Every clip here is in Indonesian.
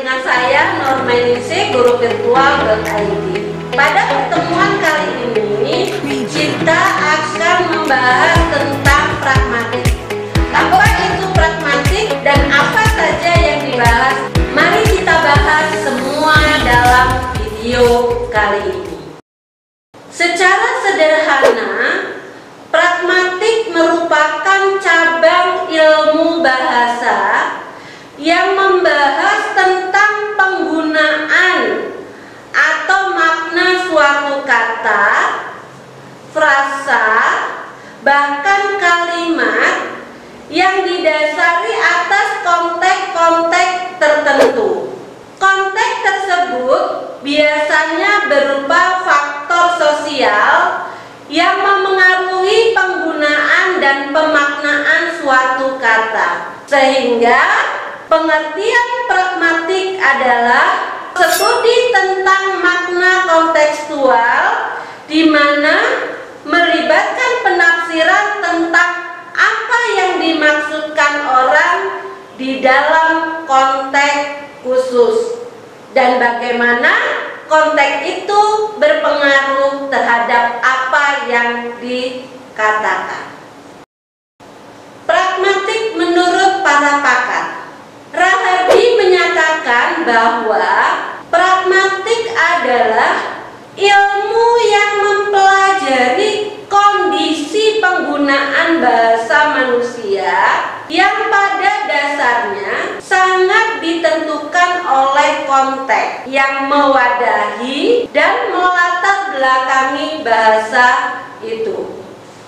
dengan saya Normainise, guru virtual.id. Pada pertemuan kali ini kita akan membahas tentang pragmatik. Apa itu pragmatik dan apa saja yang dibahas? Mari kita bahas semua dalam video kali ini. Secara sederhana, pragmatik merupakan cabang ilmu bahasa yang membahas tentang penggunaan atau makna suatu kata, frasa, bahkan kalimat yang didasari atas konteks-konteks tertentu. Konteks tersebut biasanya berupa faktor sosial yang memengaruhi penggunaan dan pemaknaan suatu kata. Sehingga pengertian pragmatik adalah studi tentang makna kontekstual di mana melibatkan penafsiran tentang apa yang dimaksudkan orang di dalam konteks khusus dan bagaimana konteks itu berpengaruh terhadap apa yang dikatakan. Pragmatik menurut para pakar. Rahardi menyatakan bahwa pragmatik adalah ilmu yang mempelajari kondisi penggunaan bahasa manusia yang pada dasarnya sangat ditentukan oleh konteks yang mewadahi dan melatar belakangi bahasa itu.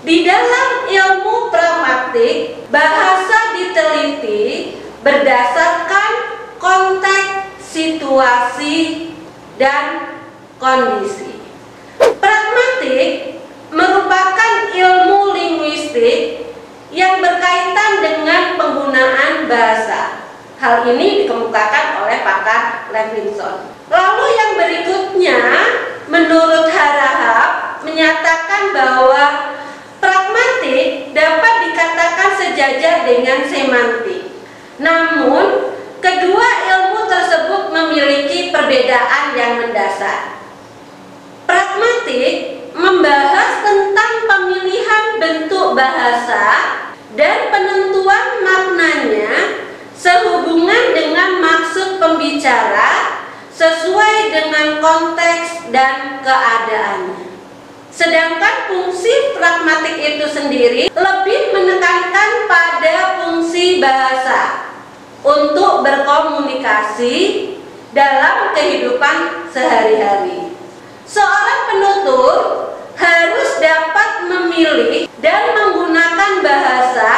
Di dalam ilmu pragmatik, bahasa diteliti berdasarkan konteks, situasi, dan kondisi. Pragmatik merupakan ilmu linguistik yang berkaitan dengan penggunaan bahasa. Hal ini dikemukakan oleh pakar Levinson. Lalu yang berikutnya, menurut Harahap, menyatakan bahwa pragmatik dapat dikatakan sejajar dengan semantik. Namun, kedua ilmu tersebut memiliki perbedaan yang mendasar. Pragmatik membahas tentang pemilihan bentuk bahasa dan penentuan maknanya sehubungan dengan maksud pembicara sesuai dengan konteks dan keadaannya. Sedangkan fungsi pragmatik itu sendiri lebih menekankan pada fungsi bahasa untuk berkomunikasi dalam kehidupan sehari-hari. Seorang penutur harus dapat memilih dan menggunakan bahasa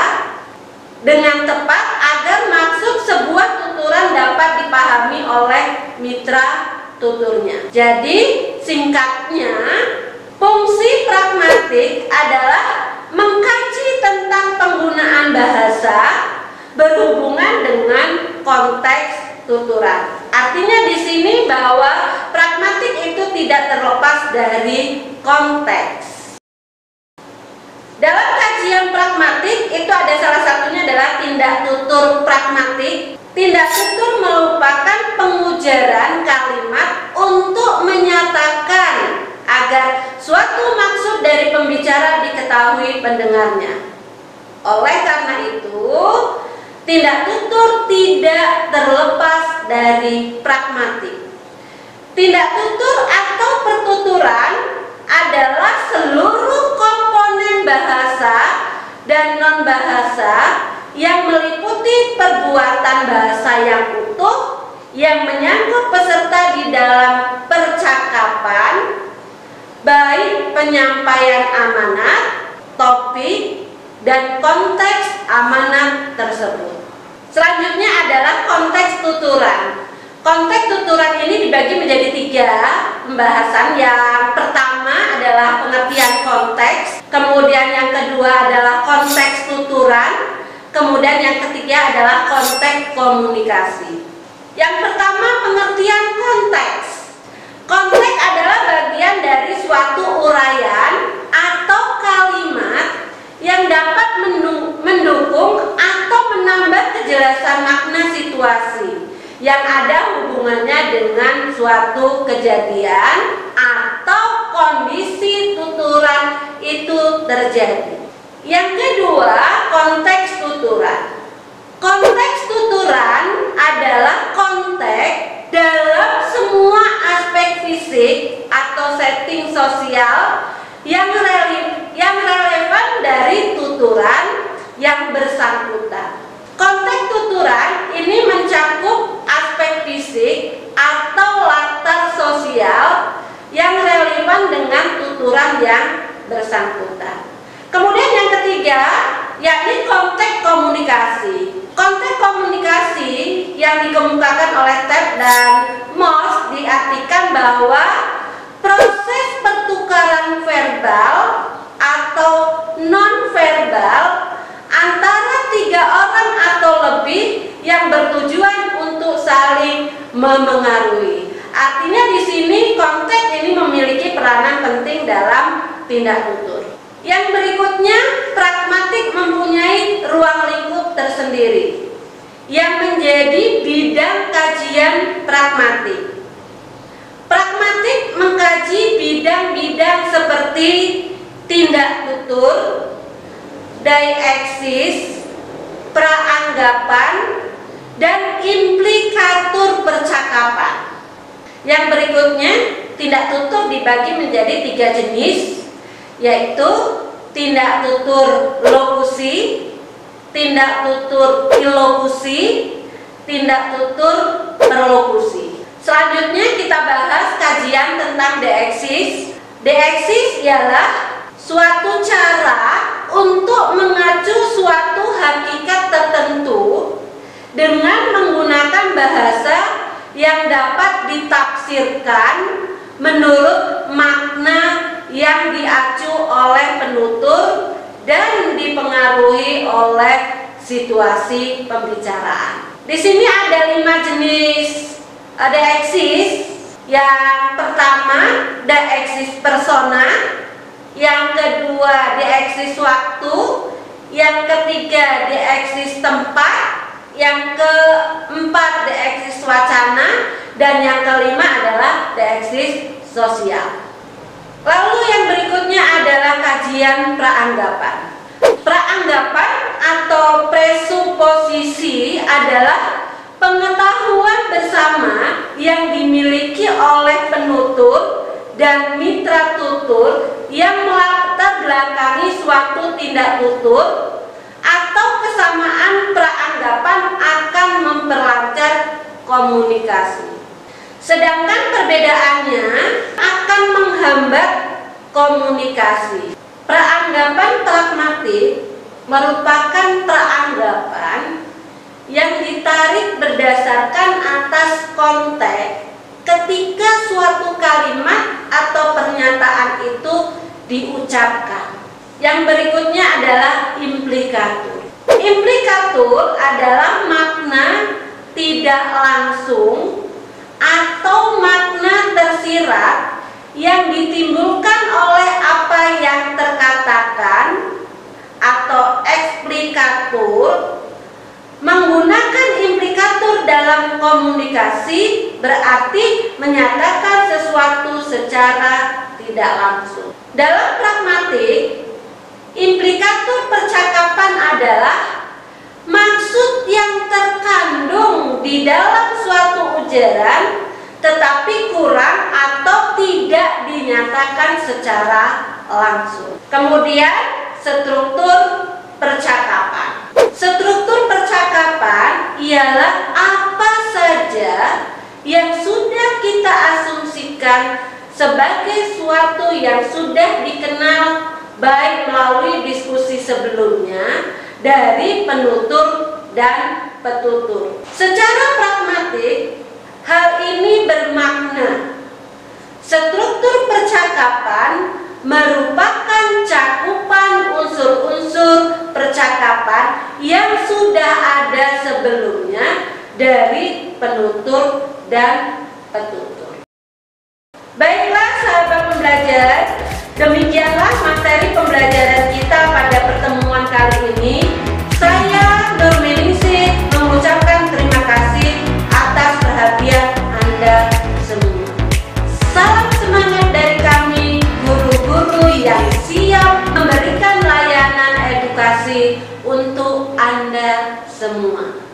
dengan tepat agar maksud sebuah tuturan dapat dipahami oleh mitra tuturnya. Jadi, singkatnya, fungsi pragmatik adalah mengkaji tentang penggunaan bahasa berhubungan dengan konteks tuturan. Artinya di sini bahwa pragmatik itu tidak terlepas dari konteks. Dalam kajian pragmatik itu ada salah satunya adalah tindak tutur pragmatik. Tindak tutur merupakan pengujaran kalimat untuk menyatakan agar suatu maksud dari pembicara diketahui pendengarnya. Oleh karena itu, tindak tutur tidak terlepas dari pragmatik. Tindak tutur atau pertuturan adalah seluruh komponen bahasa dan non-bahasa yang meliputi perbuatan bahasa yang utuh yang menyangkut peserta di dalam percakapan, baik penyampaian amanat, topik, dan konteks amanat tersebut. Selanjutnya adalah konteks tuturan. Konteks tuturan ini dibagi menjadi 3 pembahasan. Yang pertama adalah pengertian konteks, kemudian yang kedua adalah konteks tuturan, kemudian yang ketiga adalah konteks komunikasi. Yang pertama, pengertian konteks. Konteks adalah bagian dari suatu uraian atau kalimat yang dapat mendukung atau menambah kejelasan makna situasi yang ada hubungannya dengan suatu kejadian atau kondisi tuturan itu terjadi. Yang kedua, konteks tuturan. Konteks tuturan adalah konteks dalam semua aspek fisik atau setting sosial yang relevan dari tuturan yang bersangkutan. Konteks tuturan ini mencakup aspek fisik atau latar sosial yang relevan dengan tuturan yang bersangkutan. Kemudian yang ketiga, yakni konteks komunikasi. Konteks komunikasi yang dikemukakan oleh Ted dan Moss diartikan bahwa proses pertukaran verbal atau non-verbal antara tiga orang atau lebih yang bertujuan untuk saling memengaruhi. Artinya di sini konteks ini memiliki peranan penting dalam tindak tutur. Yang berikutnya, pragmatik mempunyai ruang lingkup tersendiri yang menjadi bidang kajian pragmatik. Pragmatik mengkaji bidang-bidang seperti tindak tutur, dieksis, praanggapan, dan implikatur percakapan. Yang berikutnya, tindak tutur dibagi menjadi 3 jenis, yaitu tindak tutur lokusi, tindak tutur ilokusi, tindak tutur perlokusi. Selanjutnya kita bahas kajian tentang deeksis. Deeksis ialah suatu cara untuk mengacu suatu hakikat tertentu dengan menggunakan bahasa yang dapat ditafsirkan menurut makna yang diacu oleh penutur dan dipengaruhi oleh situasi pembicaraan. Di sini ada 5 jenis deeksis. Yang pertama, deeksis persona. Yang kedua, deeksis waktu. Yang ketiga, deeksis tempat. Yang keempat, deeksis wacana. Dan yang kelima adalah deeksis sosial. Lalu yang berikutnya adalah kajian praanggapan. Praanggapan atau presuposisi adalah pengetahuan bersama yang dimiliki oleh penutur dan mitra tutur yang melatar belakangi suatu tindak tutur, atau kesamaan praanggapan akan memperlancar komunikasi. Sedangkan perbedaannya akan menghambat komunikasi. Praanggapan pragmatik merupakan praanggapan yang ditarik berdasarkan atas konteks ketika suatu kalimat atau pernyataan itu diucapkan. Yang berikutnya adalah implikatur. Implikatur adalah makna tidak langsung atau makna tersirat yang ditimbulkan oleh apa yang terkatakan, atau eksplikatur. Menggunakan implikatur dalam komunikasi berarti menyatakan sesuatu secara tidak langsung. Dalam pragmatik, implikatur percakapan adalah maksud yang terkandung di dalam suatu ujaran tetapi kurang atau tidak dinyatakan secara langsung. Kemudian struktur percakapan. Struktur percakapan ialah apa saja yang sudah kita asumsikan sebagai suatu yang sudah dikenal baik melalui diskusi sebelumnya dari penutur dan petutur. Secara pragmatik, hal ini bermakna struktur percakapan merupakan cakupan unsur-unsur percakapan yang sudah ada sebelumnya dari penutur dan petutur. Baiklah sahabat pembelajar, demikianlah materi pembelajaran kita pada pertemuan kali ini. Saya Nur Meningsih mengucapkan terima kasih atas semua.